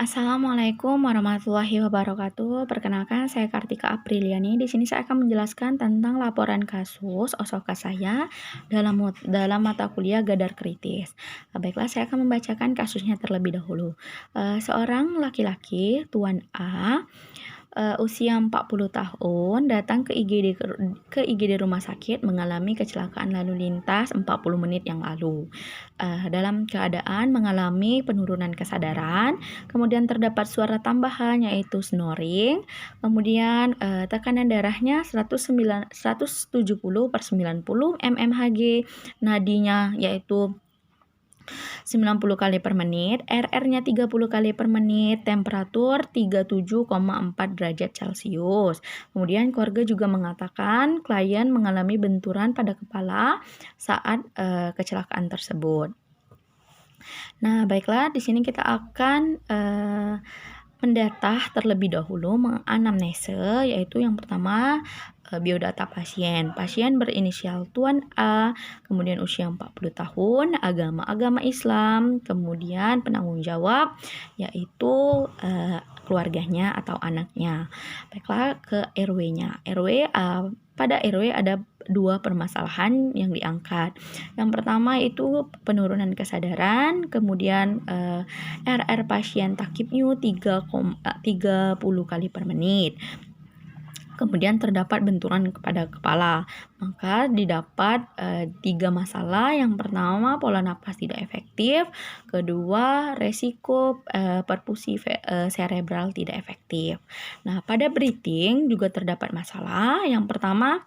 Assalamualaikum warahmatullahi wabarakatuh. Perkenalkan, saya Kartika Apriliani. Di sini saya akan menjelaskan tentang laporan kasus OSOK saya dalam mata kuliah Gadar Kritis. Baiklah, saya akan membacakan kasusnya terlebih dahulu. Seorang laki-laki, Tuan A, usia 40 tahun, datang ke IGD rumah sakit mengalami kecelakaan lalu lintas 40 menit yang lalu. Dalam keadaan mengalami penurunan kesadaran, kemudian terdapat suara tambahan yaitu snoring, kemudian tekanan darahnya 170/90 mmHg, nadinya yaitu 90 kali per menit, RR-nya 30 kali per menit, temperatur 37,4 derajat Celcius. Kemudian keluarga juga mengatakan klien mengalami benturan pada kepala saat kecelakaan tersebut. Nah, baiklah, di sini kita akan mendata terlebih dahulu, menganamnese, yaitu yang pertama biodata pasien. Pasien berinisial Tuan A, kemudian usia 40 tahun, agama Islam, kemudian penanggung jawab yaitu keluarganya atau anaknya. Baiklah, ke RW-nya. Pada RW ada dua permasalahan yang diangkat. Yang pertama itu penurunan kesadaran, kemudian RR pasien takipnya 30 kali per menit. Kemudian terdapat benturan pada kepala. Maka didapat 3 masalah. Yang pertama, pola napas tidak efektif. Kedua, resiko perfusi cerebral tidak efektif. Nah, pada breathing juga terdapat masalah. Yang pertama,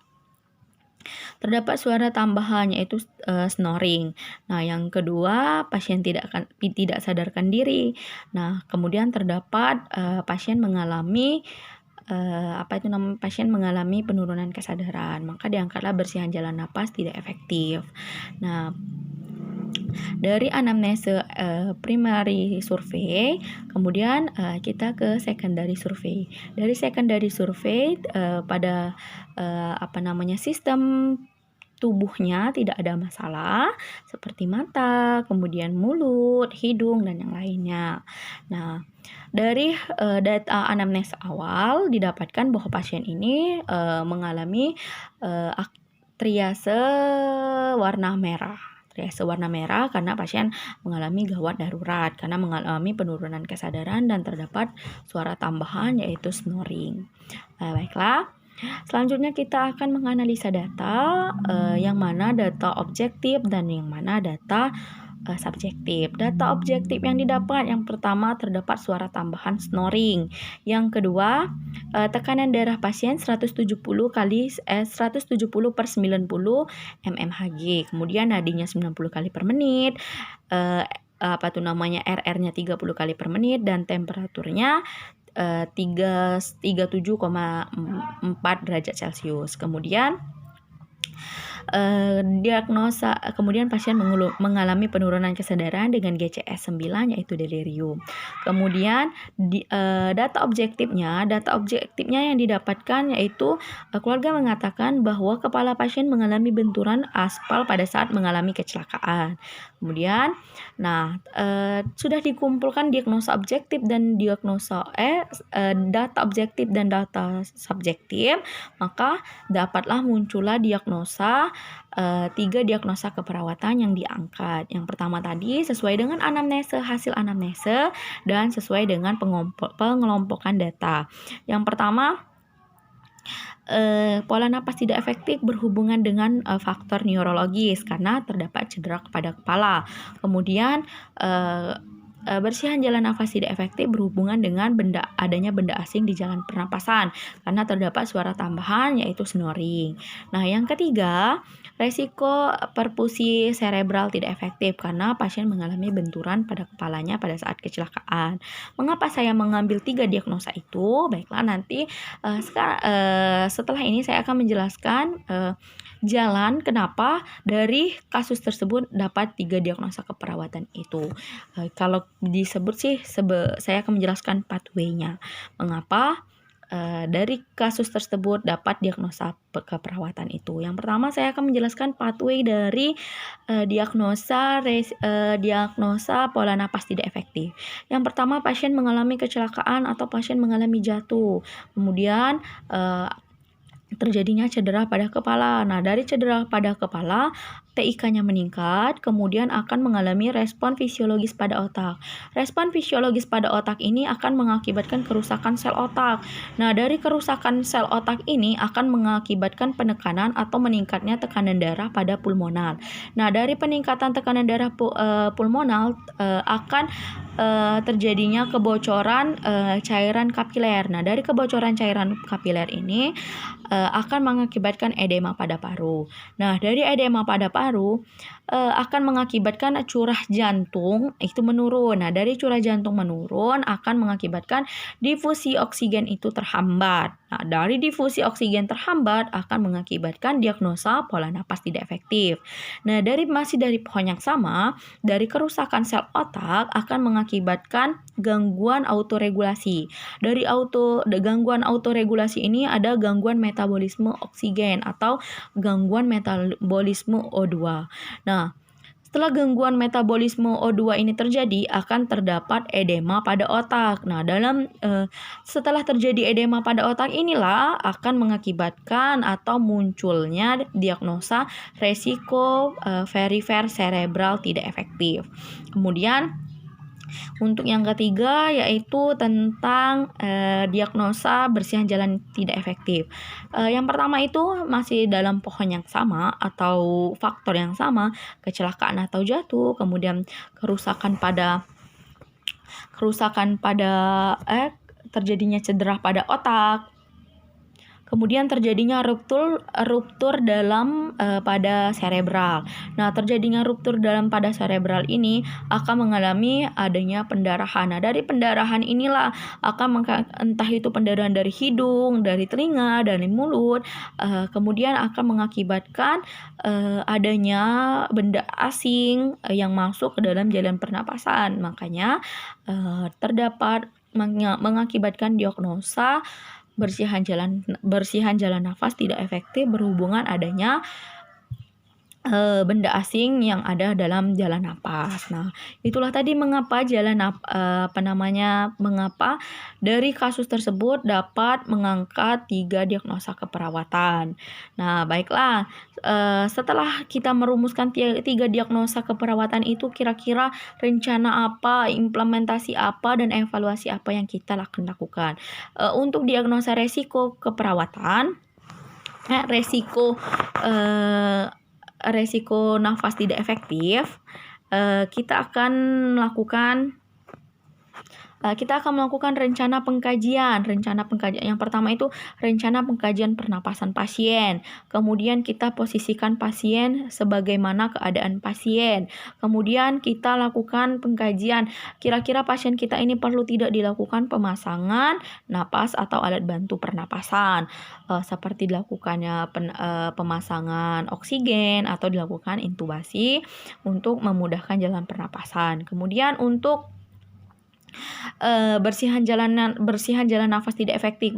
terdapat suara tambahan yaitu snoring. Nah, yang kedua, pasien tidak sadarkan diri. Nah, kemudian terdapat pasien mengalami penurunan kesadaran, maka diangkatlah bersihan jalan napas tidak efektif. Nah, dari anamnese primary survey, kemudian kita ke secondary survey. Dari secondary survey pada sistem tubuhnya tidak ada masalah seperti mata, kemudian mulut, hidung, dan yang lainnya. Nah, dari data anamnesa awal didapatkan bahwa pasien ini mengalami triase warna merah. Triase warna merah karena pasien mengalami gawat darurat karena mengalami penurunan kesadaran dan terdapat suara tambahan yaitu snoring. Baiklah. Selanjutnya kita akan menganalisa data, yang mana data objektif dan yang mana data subjektif. Data objektif yang didapat, yang pertama terdapat suara tambahan snoring. Yang kedua, tekanan darah pasien 170/90 mmHg. Kemudian nadinya 90 kali per menit. RR-nya 30 kali per menit dan temperaturnya 37,4 derajat Celcius. Kemudian diagnosa, kemudian pasien mengalami penurunan kesadaran dengan GCS 9 yaitu delirium. Kemudian data objektifnya yang didapatkan yaitu keluarga mengatakan bahwa kepala pasien mengalami benturan aspal pada saat mengalami kecelakaan. Kemudian sudah dikumpulkan diagnosa objektif dan data objektif dan data subjektif, maka dapatlah muncullah diagnosa 3 diagnosa keperawatan yang diangkat. Yang pertama tadi sesuai dengan hasil anamnese dan sesuai dengan pengelompokan data. Yang pertama, pola napas tidak efektif berhubungan dengan faktor neurologis karena terdapat cedera pada kepala. Kemudian bersihan jalan nafas tidak efektif berhubungan dengan adanya benda asing di jalan pernapasan karena terdapat suara tambahan yaitu snoring. Nah, yang ketiga, resiko perfusi cerebral tidak efektif karena pasien mengalami benturan pada kepalanya pada saat kecelakaan. Mengapa saya mengambil 3 diagnosa itu? Baiklah, nanti setelah ini saya akan menjelaskan jalan kenapa dari kasus tersebut dapat 3 diagnosa keperawatan itu. Kalau disebut sih saya akan menjelaskan pathway-nya. Mengapa dari kasus tersebut dapat diagnosa keperawatan itu. Yang pertama saya akan menjelaskan pathway dari diagnosa pola napas tidak efektif. Yang pertama, pasien mengalami kecelakaan atau pasien mengalami jatuh. Kemudian terjadinya cedera pada kepala. Nah, dari cedera pada kepala, TIK-nya meningkat, kemudian akan mengalami respon fisiologis pada otak. Respon fisiologis pada otak ini akan mengakibatkan kerusakan sel otak. Nah, dari kerusakan sel otak ini akan mengakibatkan penekanan atau meningkatnya tekanan darah pada pulmonal. Nah, dari peningkatan tekanan darah pulmonal akan terjadinya kebocoran cairan kapiler. Nah, dari kebocoran cairan kapiler ini akan mengakibatkan edema pada paru. Nah, dari edema pada paru akan mengakibatkan curah jantung itu menurun. Nah, dari curah jantung menurun akan mengakibatkan difusi oksigen itu terhambat. Nah, dari difusi oksigen terhambat akan mengakibatkan diagnosa pola napas tidak efektif. Nah, masih dari pohon yang sama, dari kerusakan sel otak akan mengakibatkan gangguan autoregulasi. Dari gangguan autoregulasi ini ada gangguan metabolisme oksigen atau gangguan metabolisme O2. Nah, setelah gangguan metabolisme O2 ini terjadi, akan terdapat edema pada otak. Nah, setelah terjadi edema pada otak inilah akan mengakibatkan atau munculnya diagnosa resiko perifer cerebral tidak efektif. Kemudian untuk yang ketiga yaitu tentang diagnosa bersihan jalan tidak efektif. Yang pertama itu masih dalam pohon yang sama atau faktor yang sama, kecelakaan atau jatuh, kemudian kerusakan pada terjadinya cedera pada otak. Kemudian terjadinya ruptur dalam pada cerebral. Nah, terjadinya ruptur dalam pada cerebral ini akan mengalami adanya pendarahan. Nah, dari pendarahan inilah akan entah itu pendarahan dari hidung, dari telinga, dari mulut, kemudian akan mengakibatkan adanya benda asing yang masuk ke dalam jalan pernapasan. Makanya terdapat mengakibatkan diagnosa bersihan jalan nafas tidak efektif berhubungan adanya benda asing yang ada dalam jalan napas. Nah, itulah tadi mengapa mengapa dari kasus tersebut dapat mengangkat 3 diagnosa keperawatan. Nah, baiklah, setelah kita merumuskan 3 diagnosa keperawatan itu, kira-kira rencana apa, implementasi apa, dan evaluasi apa yang kita akan lakukan. Untuk diagnosa resiko keperawatan, resiko nafas tidak efektif, kita akan melakukan rencana pengkajian. Yang pertama itu rencana pengkajian pernapasan pasien. Kemudian kita posisikan pasien sebagaimana keadaan pasien. Kemudian kita lakukan pengkajian. Kira-kira pasien kita ini perlu tidak dilakukan pemasangan napas atau alat bantu pernapasan. Seperti dilakukannya pemasangan oksigen atau dilakukan intubasi untuk memudahkan jalan pernapasan. Kemudian untuk bersihan jalan nafas tidak efektif.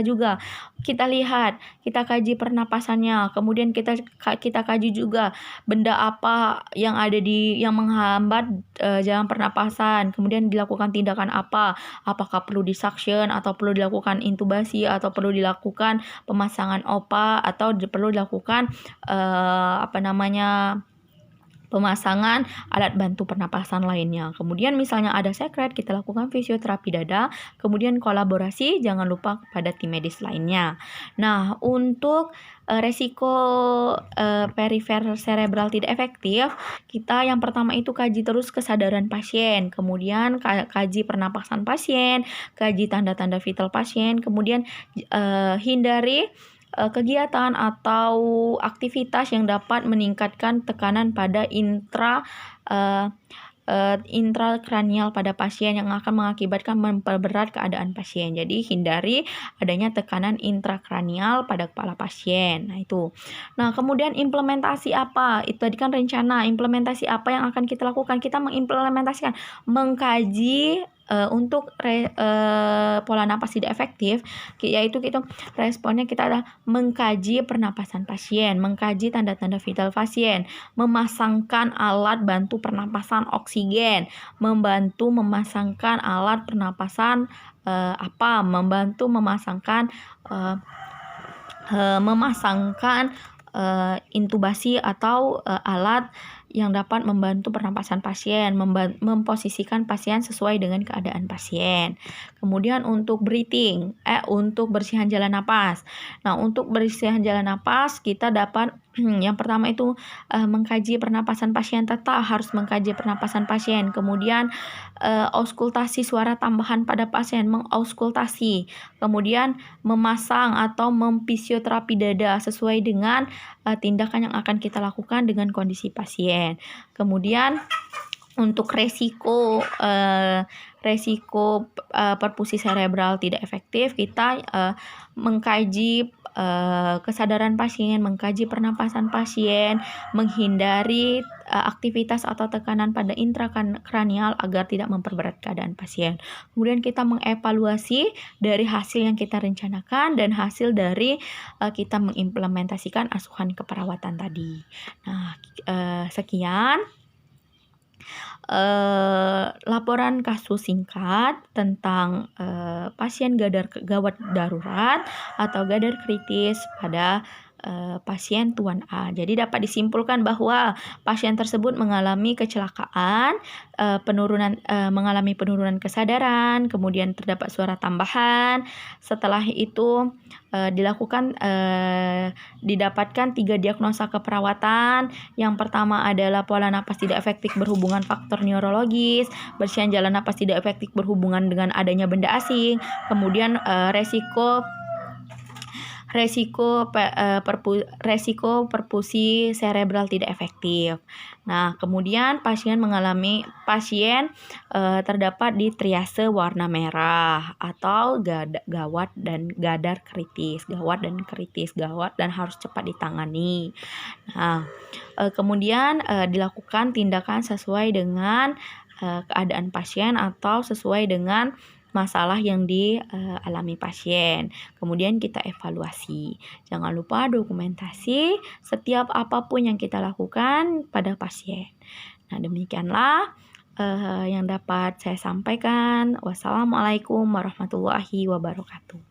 Juga kita lihat, kita kaji pernapasannya, kemudian kita kaji juga benda apa yang menghambat jalan pernapasan, kemudian dilakukan tindakan apa, apakah perlu disuction atau perlu dilakukan intubasi atau perlu dilakukan pemasangan OPA atau perlu dilakukan pemasangan alat bantu pernapasan lainnya. Kemudian misalnya ada sekret, kita lakukan fisioterapi dada, kemudian kolaborasi jangan lupa kepada tim medis lainnya. Nah, untuk resiko perifer cerebral tidak efektif, kita yang pertama itu kaji terus kesadaran pasien, kemudian kaji pernapasan pasien, kaji tanda-tanda vital pasien, kemudian hindari kegiatan atau aktivitas yang dapat meningkatkan tekanan pada intrakranial pada pasien yang akan mengakibatkan memperberat keadaan pasien. Jadi hindari adanya tekanan intrakranial pada kepala pasien. Nah, itu. Nah, kemudian implementasi apa? Itu tadi kan rencana. Implementasi apa yang akan kita lakukan? Kita mengimplementasikan, mengkaji untuk pola napas tidak efektif, yaitu kita responnya kita adalah mengkaji pernapasan pasien, mengkaji tanda-tanda vital pasien, memasangkan alat bantu pernapasan oksigen, membantu memasangkan alat pernapasan membantu memasangkan intubasi atau alat yang dapat membantu pernapasan pasien, memposisikan pasien sesuai dengan keadaan pasien. Kemudian untuk breathing, untuk bersihan jalan napas. Nah, untuk bersihan jalan napas kita dapat yang pertama itu mengkaji pernapasan pasien, tetap harus mengkaji pernapasan pasien. Kemudian auskultasi suara tambahan pada pasien, mengauskultasi. Kemudian memasang atau memfisioterapi dada sesuai dengan tindakan yang akan kita lakukan dengan kondisi pasien. Kemudian untuk resiko perfusi cerebral tidak efektif, kita mengkaji kesadaran pasien, mengkaji pernapasan pasien, menghindari aktivitas atau tekanan pada intrakranial agar tidak memperberat keadaan pasien. Kemudian kita mengevaluasi dari hasil yang kita rencanakan dan hasil dari kita mengimplementasikan asuhan keperawatan tadi. Nah, sekian laporan kasus singkat tentang pasien gawat darurat atau gadar kritis pada pasien Tuan A. Jadi dapat disimpulkan bahwa pasien tersebut mengalami kecelakaan, mengalami penurunan kesadaran, kemudian terdapat suara tambahan. Setelah itu didapatkan 3 diagnosa keperawatan. Yang pertama adalah pola napas tidak efektif berhubungan faktor neurologis, bersihan jalan napas tidak efektif berhubungan dengan adanya benda asing, kemudian resiko perfusi cerebral tidak efektif. Nah, kemudian pasien terdapat di triase warna merah atau gawat dan kritis, gawat dan harus cepat ditangani. Nah, kemudian dilakukan tindakan sesuai dengan keadaan pasien atau sesuai dengan masalah yang dialami pasien. Kemudian kita evaluasi. Jangan lupa dokumentasi setiap apapun yang kita lakukan pada pasien. Nah, demikianlah yang dapat saya sampaikan. Wassalamualaikum warahmatullahi wabarakatuh.